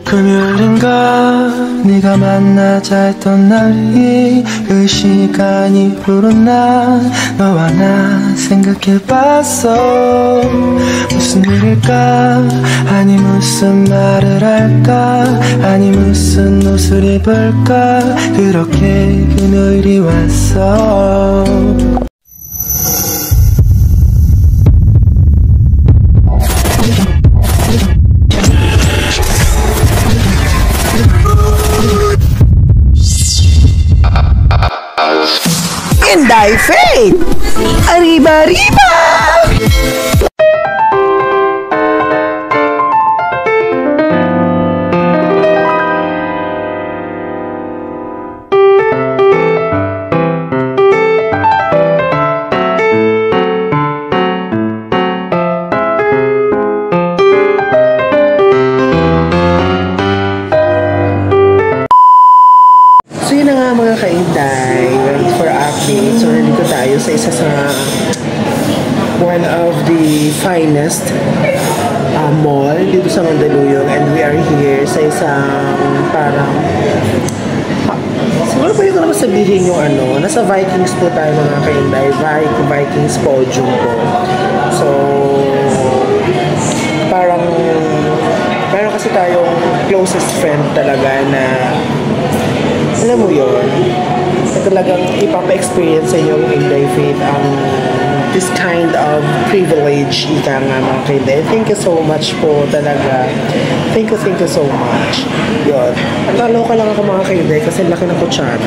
금요일인가 네가 만나자 했던 날이 그 시간이 흐른 날 너와 나 생각해봤어. 무슨 일일까 아니 무슨 말을 할까 아니 무슨 옷을 입을까 그렇게 금요일이 왔어. Inday Faith! Arriba, arriba! So yun na nga mga ka-Inday, for update. So nandito tayo sa isa sa one of the finest mall dito sa Mandaluyong, and we are here sa isang parang siguro pwede ko naman sabihin yung ano, nasa Vikings po tayo mga ka-Inday, Vikings Podium po. So parang meron kasi tayong closest friend talaga na alam mo yun, na talagang ipapa-experience sa inyong Inday Faith this kind of privilege, ika nga mga ka-Inday. Thank you so much po talaga. Thank you so much. Yun. Naloka lang ako mga ka-Inday kasi laki ng kutsara.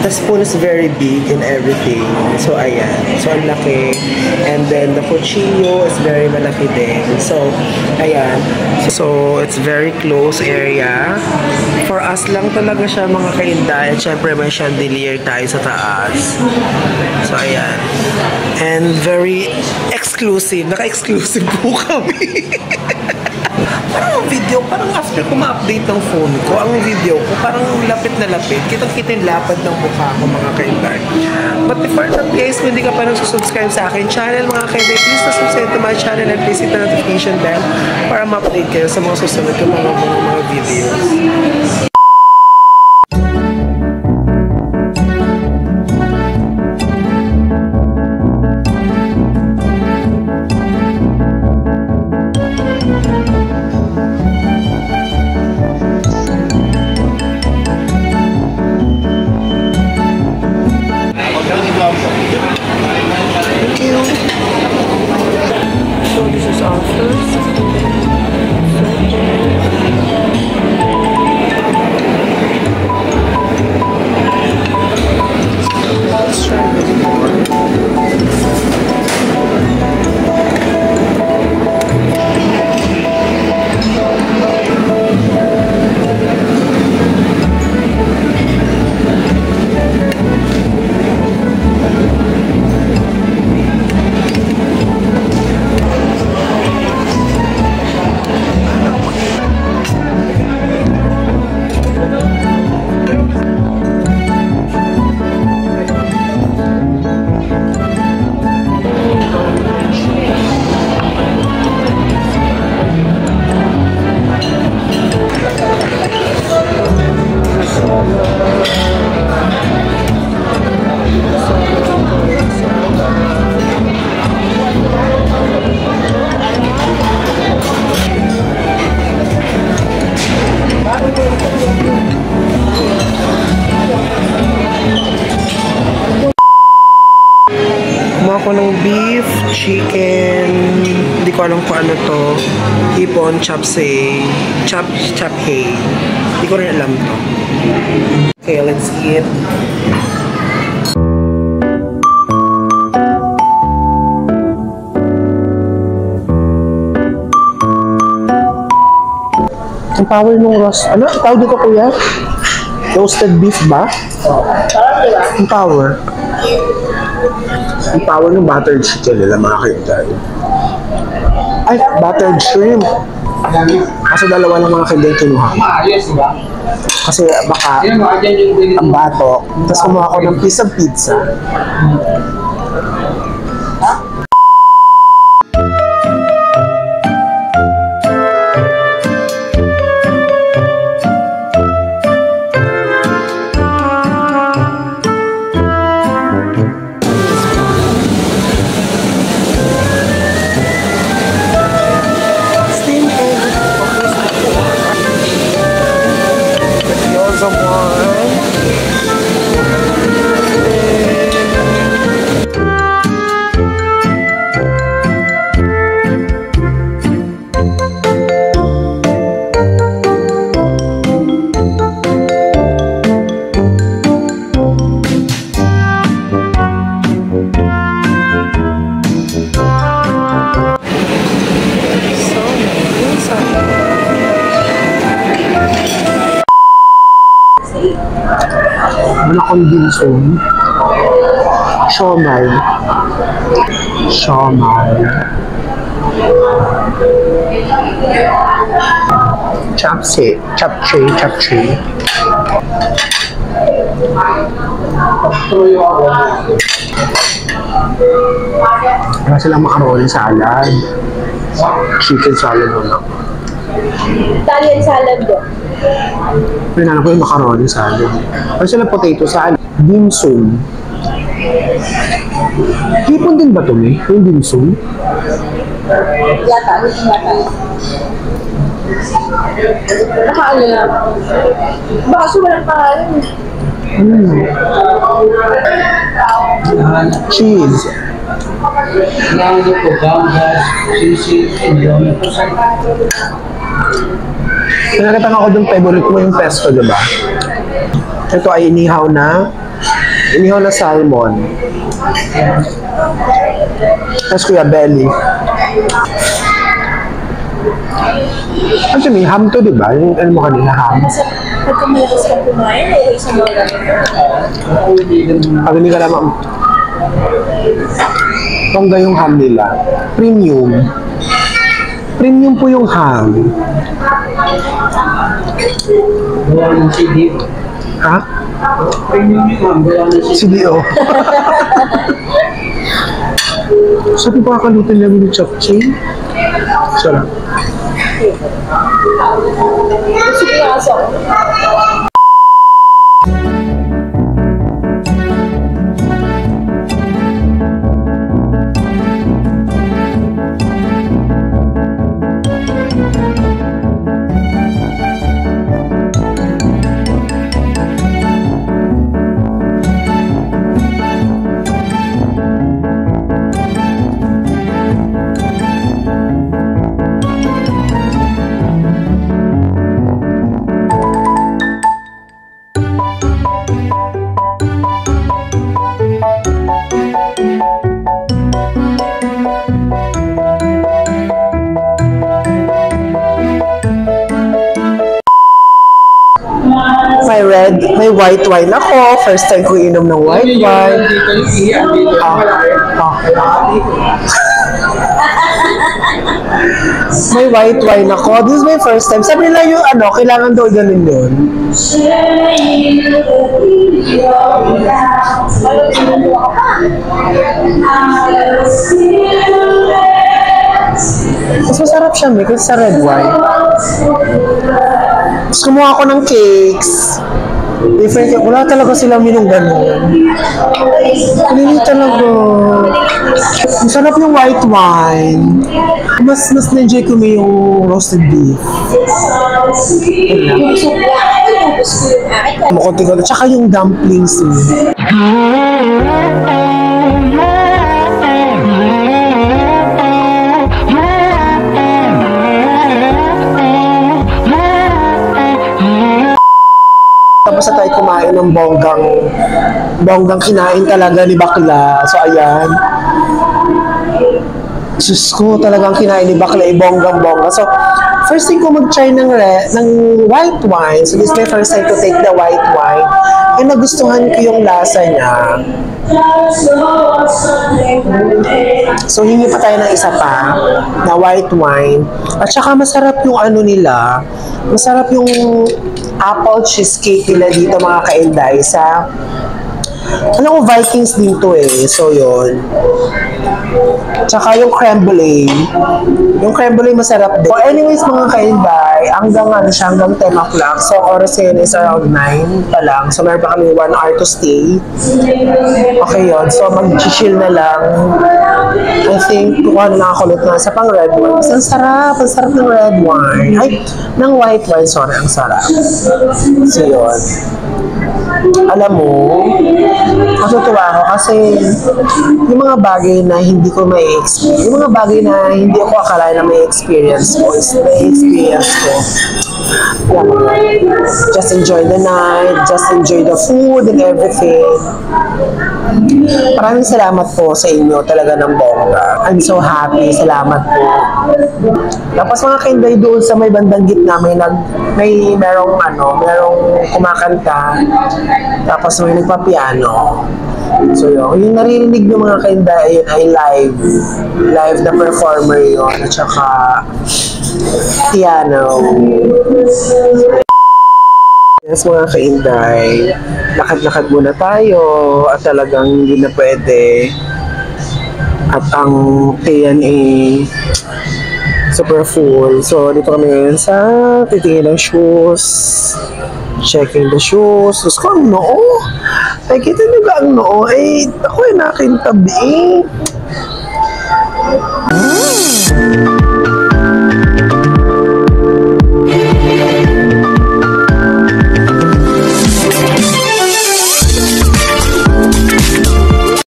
The spoon is very big and everything. So, ayan. So, ang laki. And then, the cuchillo is very malaki din. So, ayan. So, it's very close area. For us lang talaga siya mga ka-Inday. At syempre, may chandelier tayo sa taas. So, ayan. And very exclusive. Naka-exclusive po kami. Parang video, parang after ko ma-update ng phone ko, ang video ko, parang lapit na lapit. Kitang-kita yung lapad ng mukha ko, mga ka-Inday. But before that, guys, kung hindi ka pa nagsusubscribe sa akin channel, mga ka-Inday, please subscribe to my channel and please hit the notification bell para ma-update kayo sa mga susunod ko mga videos. Thank you. So this is our first. Let's try this more. Ako ng beef, chicken, hindi ko alam kung ano to, hipon, chapsay, chaphay, hindi ko rin alam to. Okay, let's eat. Ang power ng roast, ano? Tawag dito kuya? Roasted beef ba? Ang power. Ang power ng buttered chicken nila mga ka-Inday. Ay, buttered shrimp. Kaso dalawa lang mga ka-Inday kinuha. Kasi baka ang bato. Tapos kumuha ko ng piece of pizza. sum. Siomay. Chapsi. Chapchi. Wala silang macaroni salad. Chicken salad wala. Italian salad do. Pinanap ko yung macaroni salad. Wala silang potato salad. Dim sum. Hipon din ba ito eh? Yung dim sum? Yata. Nakaalam na. Baka walang pangalan. Cheese. Pinakita ako dun, favorite mo yung pesto, diba? Ito ay inihaw na salmon. Tapos kuya belly. Actually, ham to, diba? Yung ano mo kanina, ham. Pagka malakas ka kumain, may isang mga Pag hindi ka naman, bangga yung ham nila. Premium. Premium po yung ham. Ha? CDO. Sabi pa kalutin lang yung chapchi. Sarap. sige nga aso. May white wine ako. First time ko inom ng white wine. May white wine ako. This is my first time. Sabi nila yung ano, kailangan daw ganun yun. Mas masarap siya, may kasi sa red wine. Tapos kumuha ako ng cakes. Different cake. Wala talaga silang minong gano'n. Hindi talaga. Masarap yung white wine. Mas na-enjoy ko may yung roasted beef. Makunti-kunti. Tsaka yung dumplings. Tapos na tayo kumain ng bonggang kinain talaga ni Bakla. So, ayan. Diyos ko, talagang kinain ni Bakla, bonggang-bongga. So, first thing ko mag-try ng white wine. So, this is my first time to take the white wine. And nagustuhan ko yung lasa niya. So, hingi pa tayo ng isa pa na white wine. At saka masarap yung ano nila. Masarap yung apple cheesecake nila dito mga ka-Inday sa alam ko Vikings din to eh. So, yun. Tsaka yung creme brulee. Yung creme brulee masarap din. So, anyways mga ka-Inday, hanggang 10 o'clock. So, oras ngayon is around 9 pa lang. So, meron pa kami 1 hour to stay. Okay yun. So, mag-chill na lang. I think, kuha na ako ulit na sa pang red wine. Ang sarap ng red wine. Ay, ng white wine. Sorry, ang sarap. So, yun. Alam mo, natutuwa ako kasi yung mga bagay na hindi ko may experience, yung mga bagay na hindi ako akala na may experience ko, Just enjoy the night, just enjoy the food and everything. Maraming salamat po sa inyo talaga ng bongga. I'm so happy. Salamat po. Tapos mga kainday doon sa may bandang gitna, merong kumakanta. Tapos may nagpa-piano. So yung naririnig ng mga kainday yun ay live na performer yun at saka piano. Yes, mga kainday, lakad-lakad muna tayo at talagang hindi na pwede. At ang TNA super full. So, dito kami ngayon sa titingin ng shoes. Checking the shoes. Tapos ko ang noo. Ay, kita nyo ba ang noo? Ay, ako ay nakintabi.